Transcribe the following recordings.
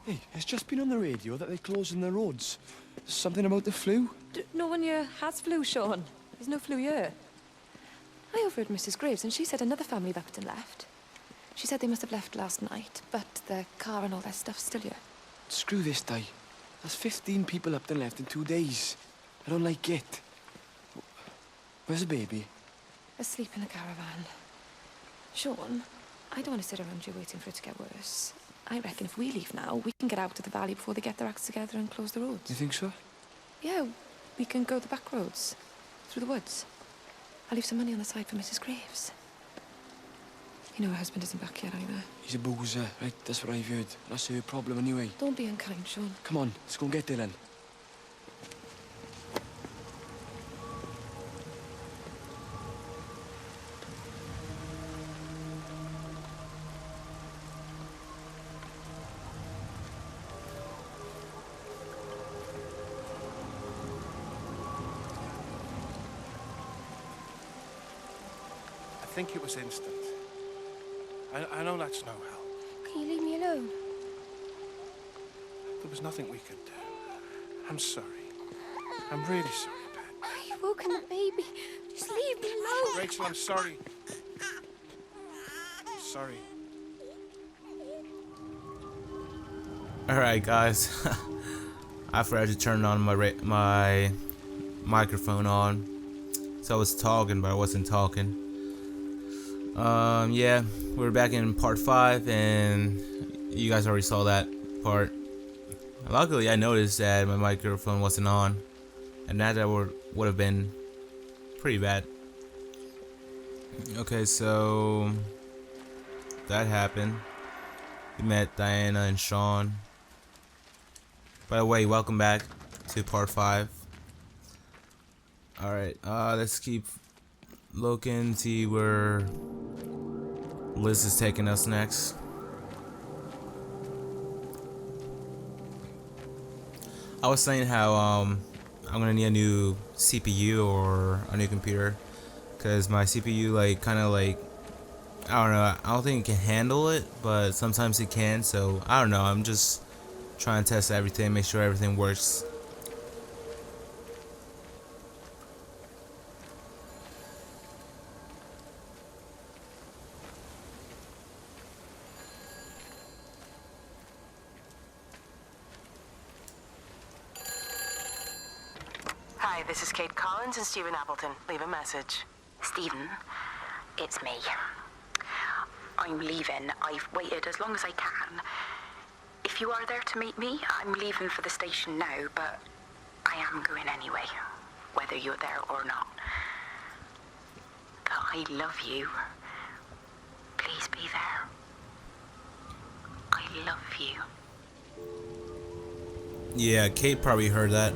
Hey, it's just been on the radio that they're closing the roads. Something about the flu? No one here has flu, Sean. There's no flu here. I overheard Mrs. Graves, and she said another family left and left. She said they must have left last night, but their car and all their stuff's still here. Screw this, Di. That's 15 people up and left in 2 days. I don't like it. Where's the baby? Asleep in the caravan. Sean, I don't want to sit around here waiting for it to get worse. I reckon if we leave now, we can get out of the valley before they get their acts together and close the roads. You think so? Yeah, we can go the back roads, through the woods. I'll leave some money on the side for Mrs. Graves. You know her husband isn't back yet either. He's a boozer, right? That's what I've heard. That's her problem anyway. Don't be unkind, Sean. Come on, let's go and get Dylan. I think it was instant. I know that's no help. Can you leave me alone? There was nothing we could do. I'm sorry. I'm really sorry, Pat. You've woken the baby. Just leave me alone. Rachel, I'm sorry. Sorry. Alright, guys. I forgot to turn on my microphone on. So I was talking, but I wasn't talking. Yeah, we're back in part 5, and you guys already saw that part. Luckily, I noticed that my microphone wasn't on, and that would have been pretty bad. Okay, so that happened. We met Diana and Sean. By the way, welcome back to part 5. Alright, let's keep looking, see where Liz is taking us next. I was saying how I'm gonna need a new CPU or a new computer, because my CPU like kind of like, I don't know, I don't think it can handle it, but sometimes it can. So I don't know, I'm just trying to test everything, make sure everything works. Hi, this is Kate Collins and Stephen Appleton. Leave a message. Stephen, it's me. I'm leaving. I've waited as long as I can. If you are there to meet me, I'm leaving for the station now, but I am going anyway, whether you're there or not. But I love you. Please be there. I love you. Yeah, Kate probably heard that.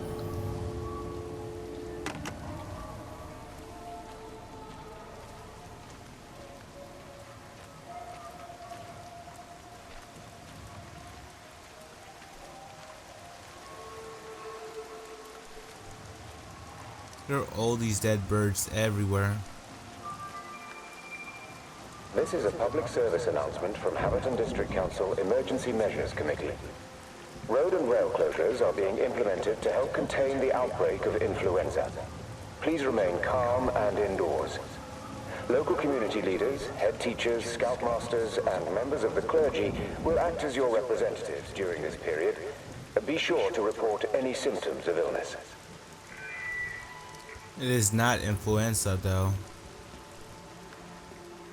There are all these dead birds everywhere. This is a public service announcement from Haverton District Council Emergency Measures Committee. Road and rail closures are being implemented to help contain the outbreak of influenza. Please remain calm and indoors. Local community leaders, head teachers, scoutmasters, and members of the clergy will act as your representatives during this period. Be sure to report any symptoms of illness. It is not influenza though.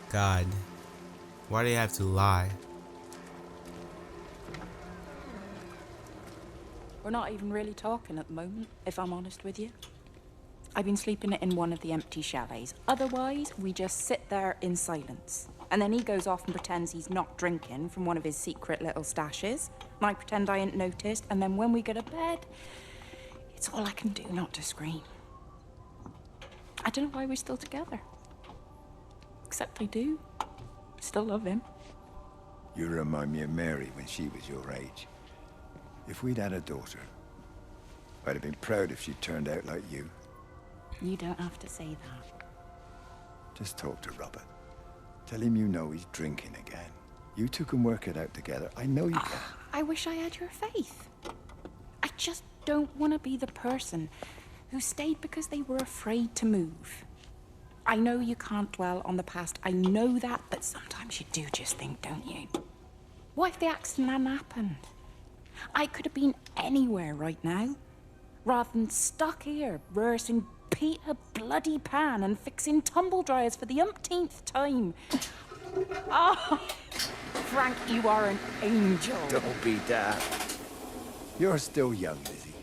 God, why do you have to lie? We're not even really talking at the moment, if I'm honest with you. I've been sleeping in one of the empty chalets. Otherwise, we just sit there in silence. And then he goes off and pretends he's not drinking from one of his secret little stashes. And I pretend I ain't noticed. And then when we go to bed, it's all I can do not to scream. I don't know why we're still together. Except I do. Still love him. You remind me of Mary when she was your age. If we'd had a daughter, I'd have been proud if she turned out like you. You don't have to say that. Just talk to Robert. Tell him you know he's drinking again. You two can work it out together. I know you can. I wish I had your faith. I just don't want to be the person who stayed because they were afraid to move. I know you can't dwell on the past. I know that, but sometimes you do just think, don't you? What if the accident hadn't happened? I could have been anywhere right now, rather than stuck here rehearsing Peter bloody Pan and fixing tumble dryers for the umpteenth time. Oh, Frank, you are an angel. Don't be daft. You're still young, Lizzie.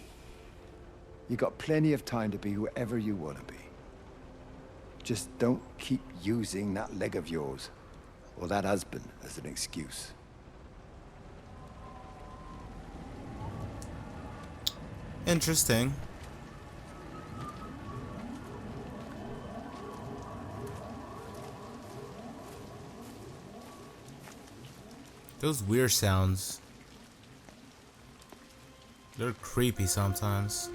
You got plenty of time to be whoever you want to be. Just don't keep using that leg of yours, or that husband, as an excuse. Interesting. Those weird sounds. They're creepy sometimes.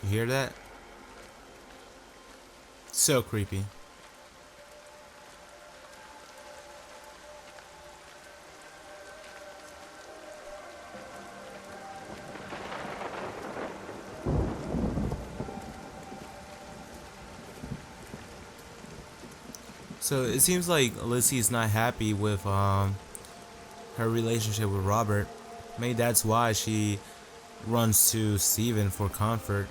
You hear that? So creepy. So it seems like Lizzie's not happy with her relationship with Robert. Maybe that's why she runs to Steven for comfort.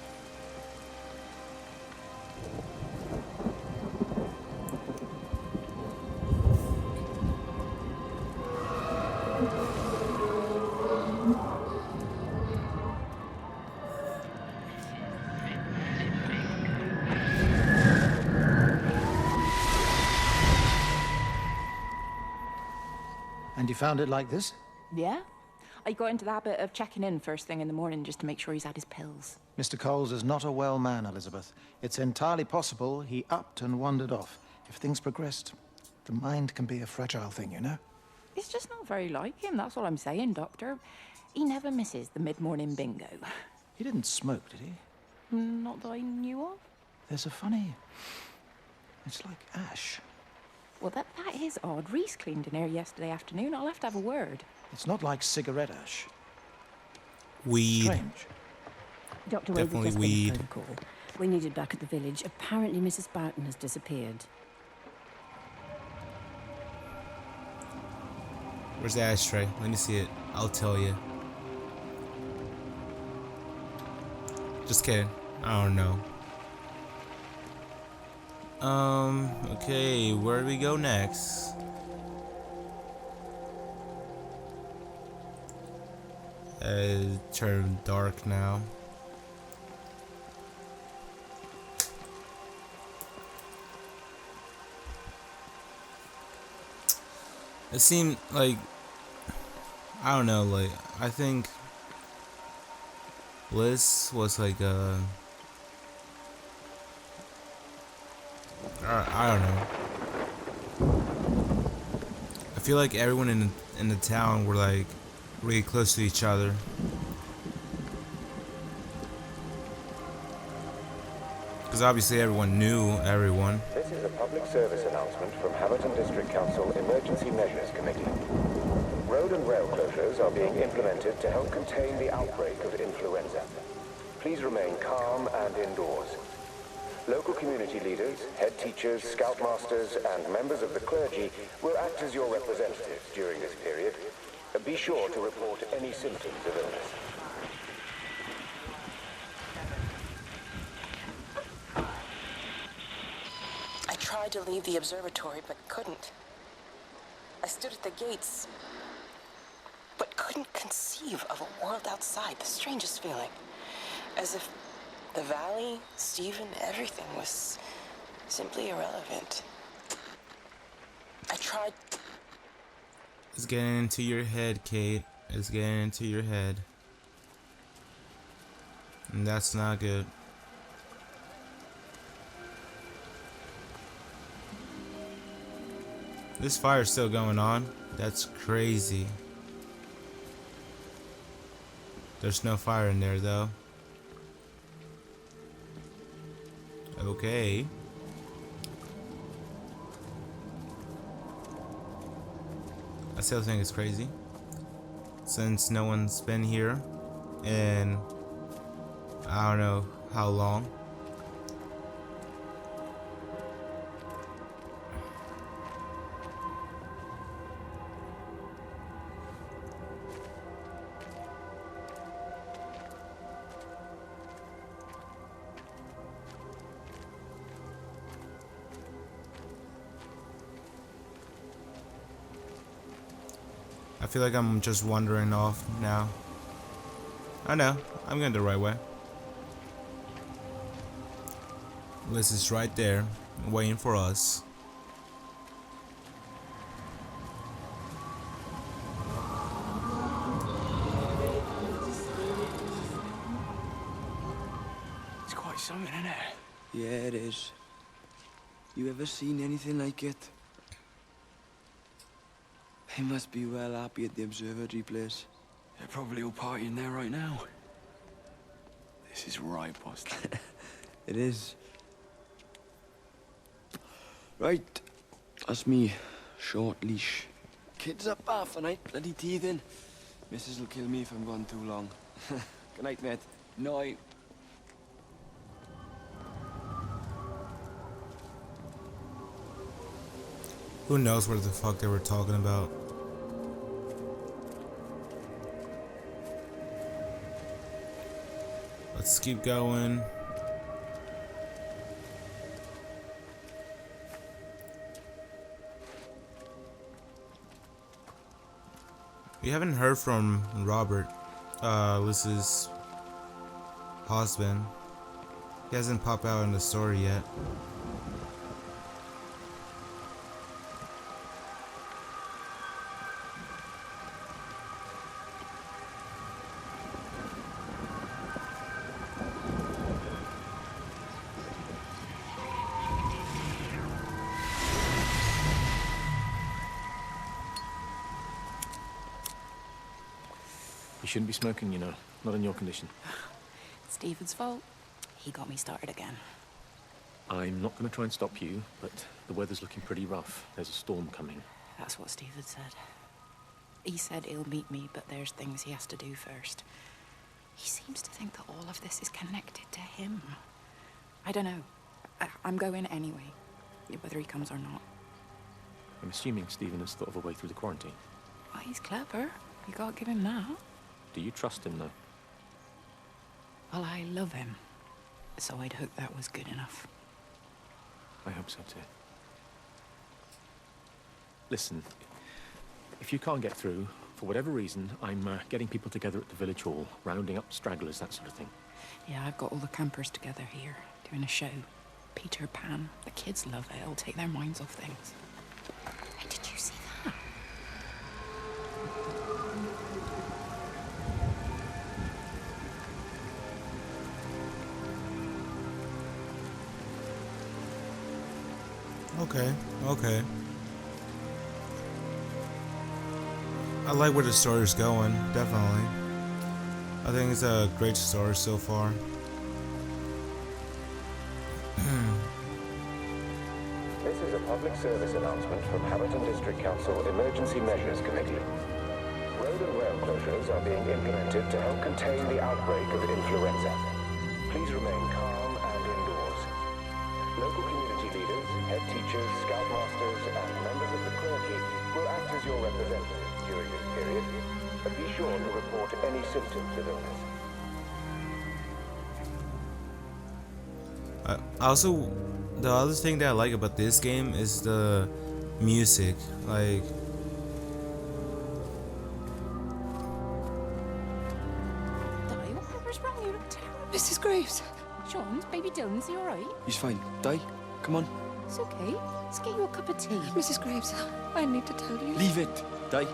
And you found it like this? Yeah? I got into the habit of checking in first thing in the morning just to make sure he's had his pills. Mr. Coles is not a well man, Elizabeth. It's entirely possible he upped and wandered off. If things progressed, the mind can be a fragile thing, you know? It's just not very like him, that's all I'm saying, Doctor. He never misses the mid-morning bingo. He didn't smoke, did he? Not that I knew of. There's a funny... It's like ash. Well, that is odd. Reese cleaned in here yesterday afternoon. I'll have to have a word. It's not like cigarette ash. Weed. Strange. Dr. Definitely weed. Protocol. We needed back at the village. Apparently Mrs. Boughton has disappeared. Where's the ashtray? Let me see it. I'll tell you. Just kidding. I don't know. Okay, where do we go next? It turned dark now. It seemed like, I don't know, like, I think Liz was like I don't know. I feel like everyone in the town were like really close to each other. Because obviously everyone knew everyone. This is a public service announcement from Haverton District Council Emergency Measures Committee. Road and rail closures are being implemented to help contain the outbreak of influenza. Please remain calm and indoors. Local community leaders, head teachers, scoutmasters, and members of the clergy will act as your representatives during this period. Be sure to report any symptoms of illness. I tried to leave the observatory, but couldn't. I stood at the gates, but couldn't conceive of a world outside. The strangest feeling. As if the valley, Stephen, everything was simply irrelevant. I tried... It's getting into your head, Kate. It's getting into your head. And that's not good. This fire's still going on. That's crazy. There's no fire in there though. Okay. I still think it's crazy. Since no one's been here in I don't know how long. I feel like I'm just wandering off now. I know, I'm going the right way. Liz is right there, waiting for us. It's quite something, isn't it? Yeah, it is. You ever seen anything like it? They must be well happy at the observatory place. They're probably all partying there right now. This is right, boss. It is. Right. That's me. Short leash. Kids up half a night, bloody teething. Missus will kill me if I'm gone too long. Good night, mate. Night. Who knows what the fuck they were talking about? Let's keep going. We haven't heard from Robert, Liz's husband. He hasn't popped out in the story yet. You shouldn't be smoking, you know. Not in your condition. It's Stephen's fault. He got me started again. I'm not going to try and stop you, but the weather's looking pretty rough. There's a storm coming. That's what Stephen said. He said he'll meet me, but there's things he has to do first. He seems to think that all of this is connected to him. I don't know. I'm going anyway, whether he comes or not. I'm assuming Stephen has thought of a way through the quarantine. Well, he's clever. You can't give him that. Do you trust him, though? Well, I love him. So I'd hope that was good enough. I hope so, too. Listen, if you can't get through, for whatever reason, I'm getting people together at the village hall, rounding up stragglers, that sort of thing. Yeah, I've got all the campers together here, doing a show. Peter Pan. The kids love it. It'll take their minds off things. Hey, did you see that? Okay. I like where the story's going, definitely. I think it's a great story so far. This is a public service announcement from Haverton District Council Emergency Measures Committee. Road and rail closures are being implemented to help contain the outbreak of influenza. Please remain calm and indoors. Local community leaders, head teachers, scoutmasters, and members of the clergy will act as your representatives during this period, but be sure to report any symptoms of illness. Also, the other thing that I like about this game is the music. Like, Di, whatever's wrong? You look terrible. Mrs. Graves. Sean's baby Dylan's, he all right? He's fine. Di, come on. It's okay. Let's get you a cup of tea. Mrs. Graves, I need to tell you. Leave it. Di. You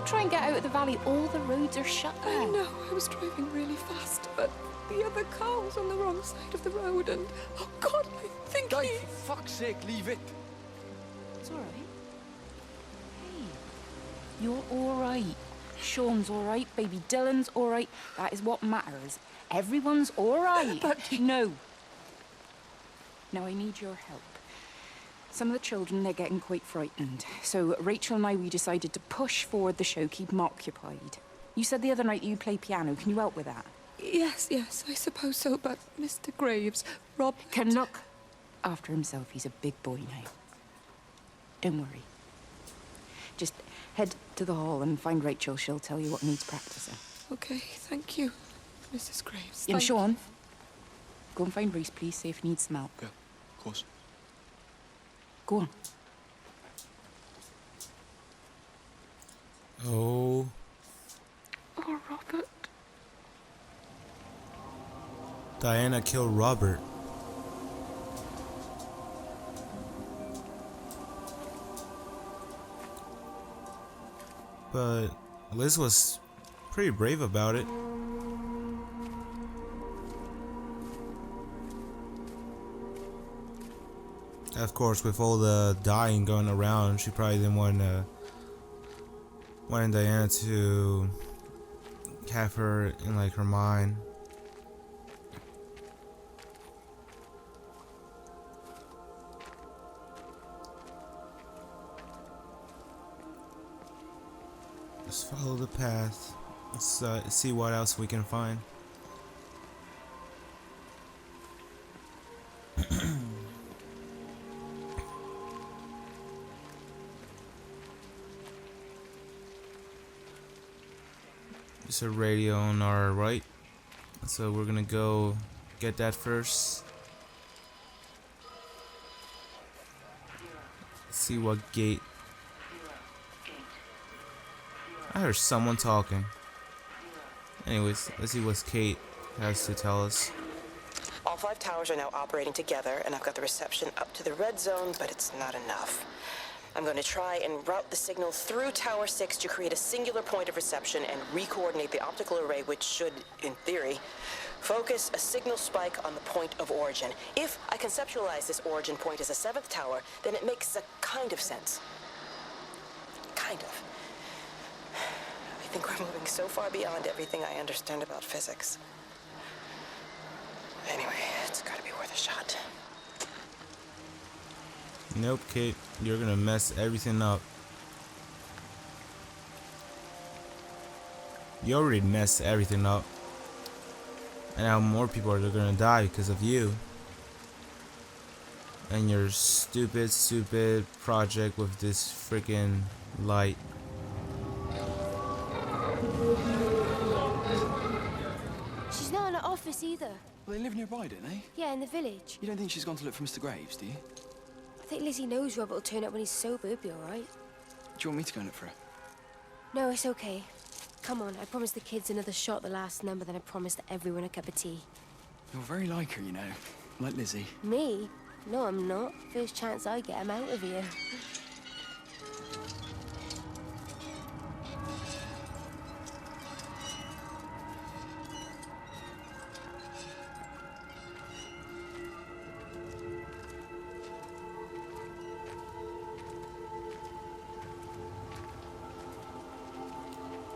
try and get out of the valley. All the roads are shut there. I know. I was driving really fast, but the other car was on the wrong side of the road, and oh God, I think Di, for fuck's sake, leave it. It's all right. Hey, you're all right. Sean's all right. Baby Dylan's all right. That is what matters. Everyone's all right. But no. Now I need your help. Some of the children, they're getting quite frightened. So Rachel and I, we decided to push forward the show, keep them occupied. You said the other night you play piano. Can you help with that? Yes, I suppose so, but Mr. Graves, Rob... Can look after himself. He's a big boy now. Don't worry. Just head to the hall and find Rachel. She'll tell you what needs practicing. Okay, thank you, Mrs. Graves. You know, Sean, go and find Reese, please, see if he needs some help. Yeah, of course. Go on. Oh. Oh, Robert. Diana killed Robert. But Liz was pretty brave about it. Of course, with all the dying going around, she probably didn't want Diana to have her in like her mind. Let's follow the path. Let's see what else we can find. There's a radio on our right, so we're gonna go get that first. See what gate. I heard someone talking. Anyways, let's see what Kate has to tell us. All 5 towers are now operating together, and I've got the reception up to the red zone, but it's not enough. I'm going to try and route the signal through Tower 6 to create a singular point of reception and re-coordinate the optical array, which should, in theory, focus a signal spike on the point of origin. If I conceptualize this origin point as a 7th tower, then it makes a kind of sense. Kind of. I think we're moving so far beyond everything I understand about physics. Anyway, it's gotta be worth a shot. Nope, Kate, you're gonna mess everything up. You already messed everything up. And now more people are gonna die because of you. And your stupid project with this freaking light. She's not in her office either. Well, they live nearby, don't they? Yeah, in the village. You don't think she's gone to look for Mr. Graves, do you? I think Lizzie knows Robert will turn up when he's sober. He'll be all right. Do you want me to go and look for her? No, it's okay. Come on, I promised the kids another shot the last number, then I promised everyone a cup of tea. You're very like her, you know. Like Lizzie. Me? No, I'm not. First chance I get, I'm out of here.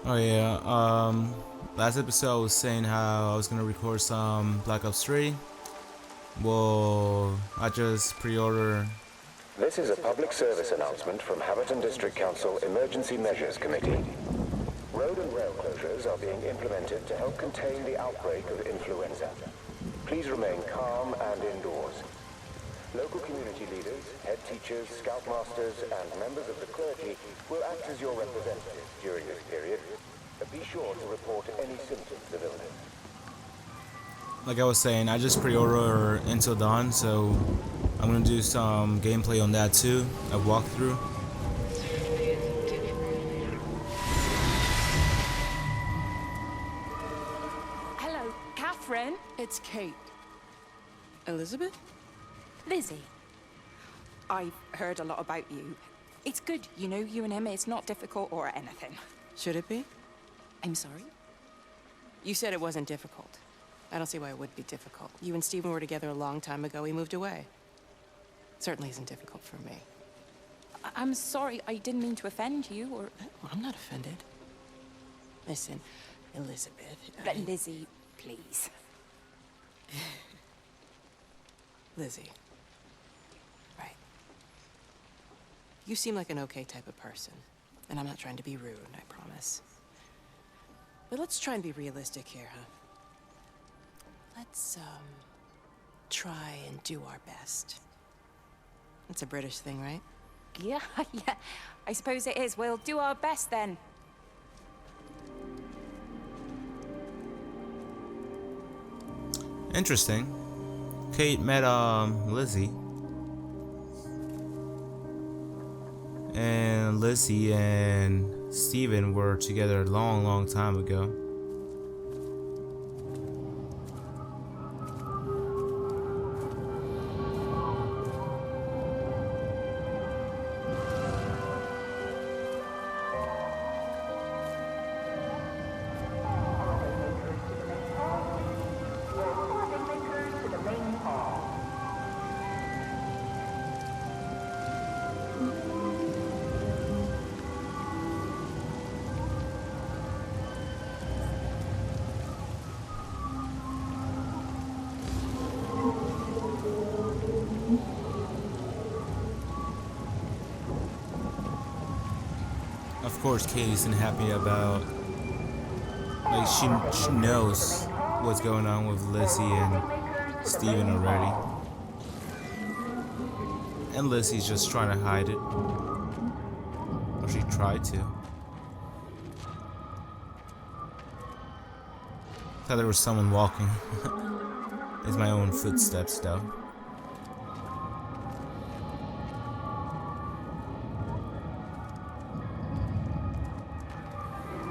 Oh yeah, last episode I was saying how I was gonna record some Black Ops 3. Well, I just pre-order. This is a public service announcement from Haverton District Council Emergency Measures Committee. Road and rail closures are being implemented to help contain the outbreak of influenza. Please remain calm and indoors. Local community leaders, head teachers, scoutmasters, and members of the clergy will act as your representatives during this period. But be sure to report any symptoms of illness. Like I was saying, I just pre-order Until Dawn, so I'm gonna do some gameplay on that too, a walkthrough. Hello, Catherine. It's Kate. Elizabeth? Lizzie. I've heard a lot about you. It's good, you know, you and him, it's not difficult or anything. Should it be? I'm sorry? You said it wasn't difficult. I don't see why it would be difficult. You and Stephen were together a long time ago. He moved away. Certainly isn't difficult for me. I'm sorry, I didn't mean to offend you, or... Well, I'm not offended. Listen, Elizabeth... But Lizzie, please. Lizzie. Right. You seem like an okay type of person. And I'm not trying to be rude, I promise. But let's try and be realistic here, huh? Let's, try and do our best. That's a British thing, right? Yeah, yeah. I suppose it is. We'll do our best then. Interesting. Kate met Lizzie. And Lizzie and Stephen were together a long, long time ago. Of course, Kate isn't happy about, like, she knows what's going on with Lizzie and Stephen already. And Lizzie's just trying to hide it. Or she tried to. Thought there was someone walking. It's my own footsteps, though.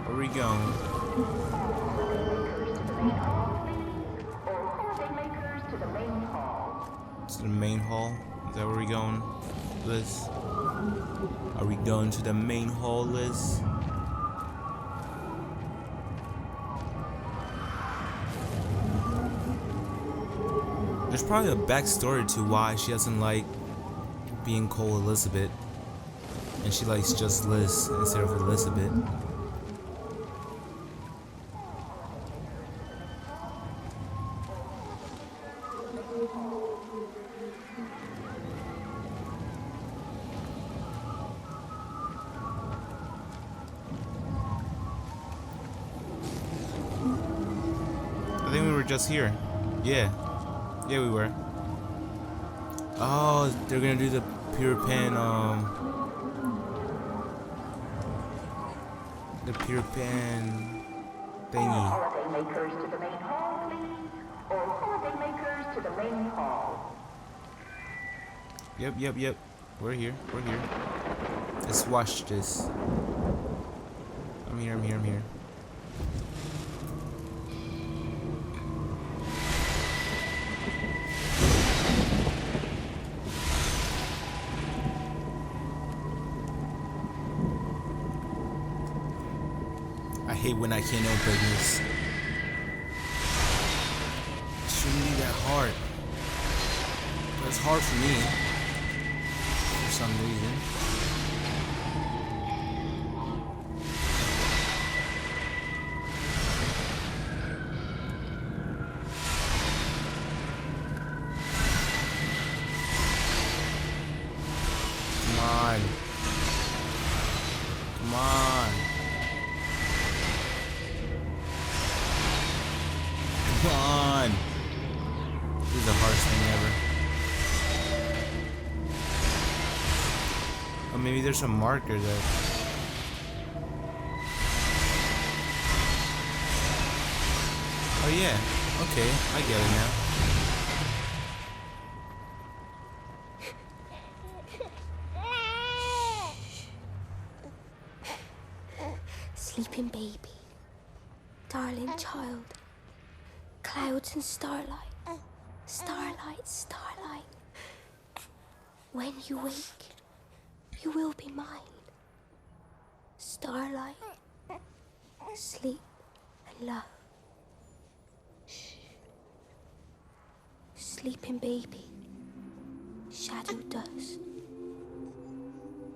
Where are we going? To the main hall? Is that where we're going, Liz? Are we going to the main hall, Liz? There's probably a backstory to why she doesn't like being called Elizabeth, and she likes just Liz instead of Elizabeth. I think we were just here. Yeah. Yeah, we were. Oh, they're gonna do the Peter Pan, the Peter Pan thingy. Holidaymakers to the main hall, please. Or holidaymakers to the main hall. Yep. We're here. Let's watch this. I'm here. I hate when I can't open this. It shouldn't be that hard. But it's hard for me. For some reason. Come on. Come on. This is the hardest thing ever. Oh, maybe there's some marker there. Oh yeah. Okay, I get it now. Sleeping baby, darling child, clouds and starlight, starlight, starlight. When you wake, you will be mine. Starlight, sleep and love. Shh. Sleeping baby, shadow dust,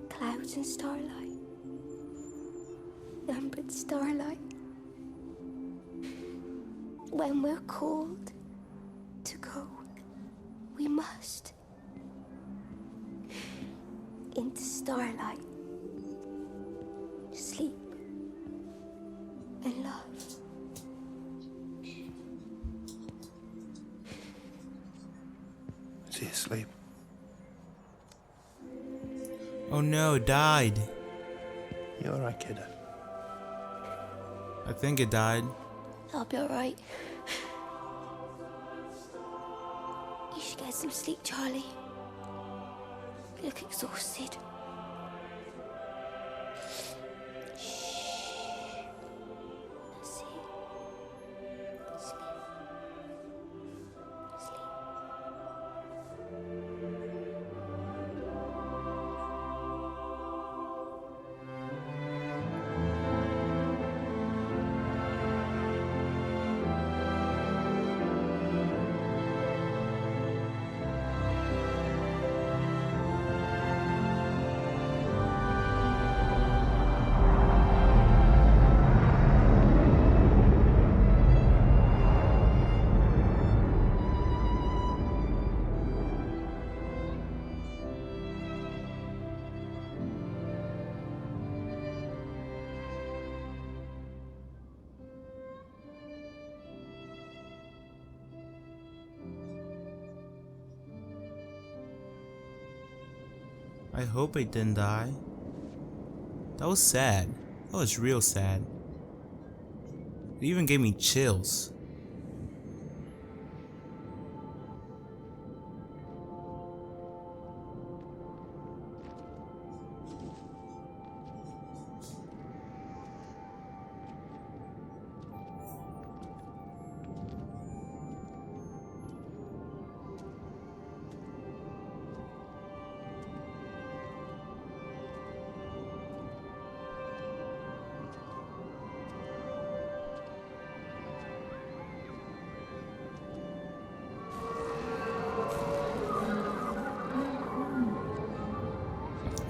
clouds and starlight. Numbered starlight. When we're called to go, we must. into starlight. Sleep and love. Is he asleep? Oh no, it died. You alright, kid? I think it died. I'll be alright. You should get some sleep, Charlie. You look exhausted. I hope it didn't die. That was sad. That was real sad. It even gave me chills.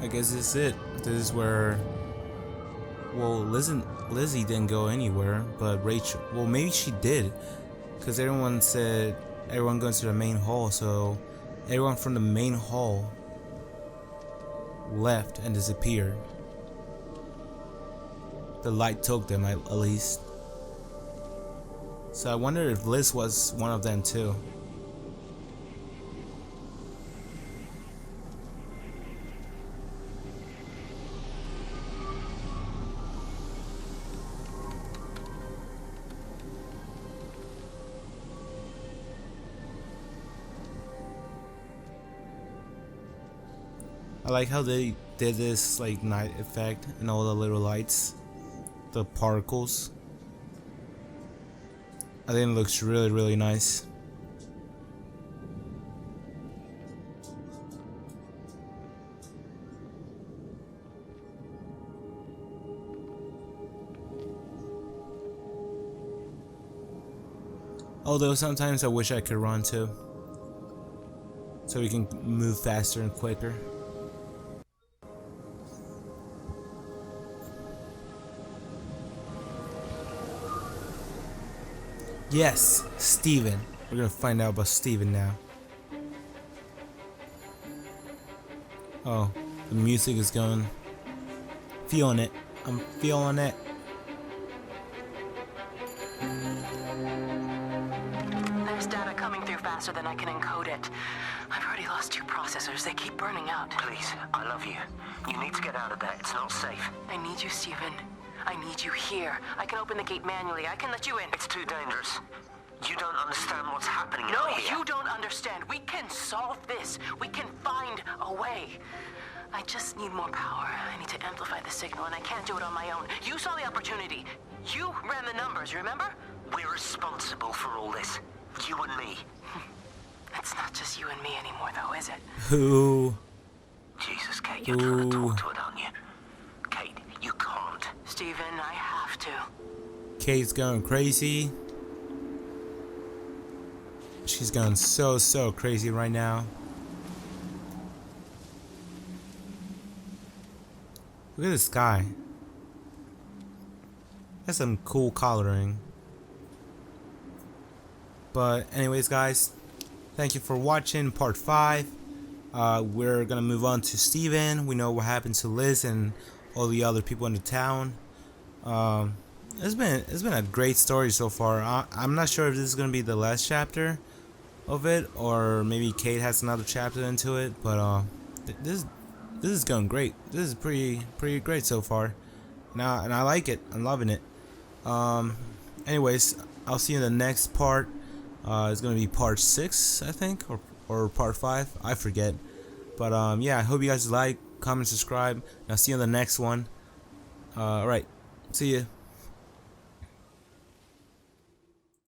I guess this is it. This is where, well, Lizzie didn't go anywhere, but Rachel, well, maybe she did, because everyone said everyone goes to the main hall, so everyone from the main hall left and disappeared. The light took them, at least. So I wonder if Liz was one of them too. I like how they did this like night effect and all the little lights, the particles. I think it looks really nice. Although sometimes I wish I could run too, so we can move faster and quicker. Yes, Steven. We're gonna find out about Steven now. Oh, the music is going. Feeling it. I'm feeling it. There's data coming through faster than I can encode it. I've already lost 2 processors. They keep burning out. Please, I love you. You need to get out of there. It's not safe. I need you, Stephen. I need you here. I can open the gate manually. I can let you in. It's too dangerous. You don't understand what's happening No, out here. you don't understand. We can solve this. We can find a way. I just need more power. I need to amplify the signal, and I can't do it on my own. You saw the opportunity. You ran the numbers, you remember? We're responsible for all this. You and me. It's not just you and me anymore, though, is it? Who? Jesus, Kate, you're trying to talk to it, aren't you? Kate, you can't. Stephen, I have to. Kate's going crazy. She's going so crazy right now. Look at the sky. That's some cool coloring. But anyways, guys, thank you for watching part 5. We're gonna move on to Steven. We know what happened to Liz and all the other people in the town. It's been a great story so far. I'm not sure if this is gonna be the last chapter of it, or maybe Kate has another chapter into it. But this is going great. This is pretty great so far. Now, and I like it. I'm loving it. Anyways, I'll see you in the next part. It's gonna be part 6, I think, or part 5. I forget. But yeah, I hope you guys like, comment, subscribe, and I'll see you in the next one. Alright, see ya.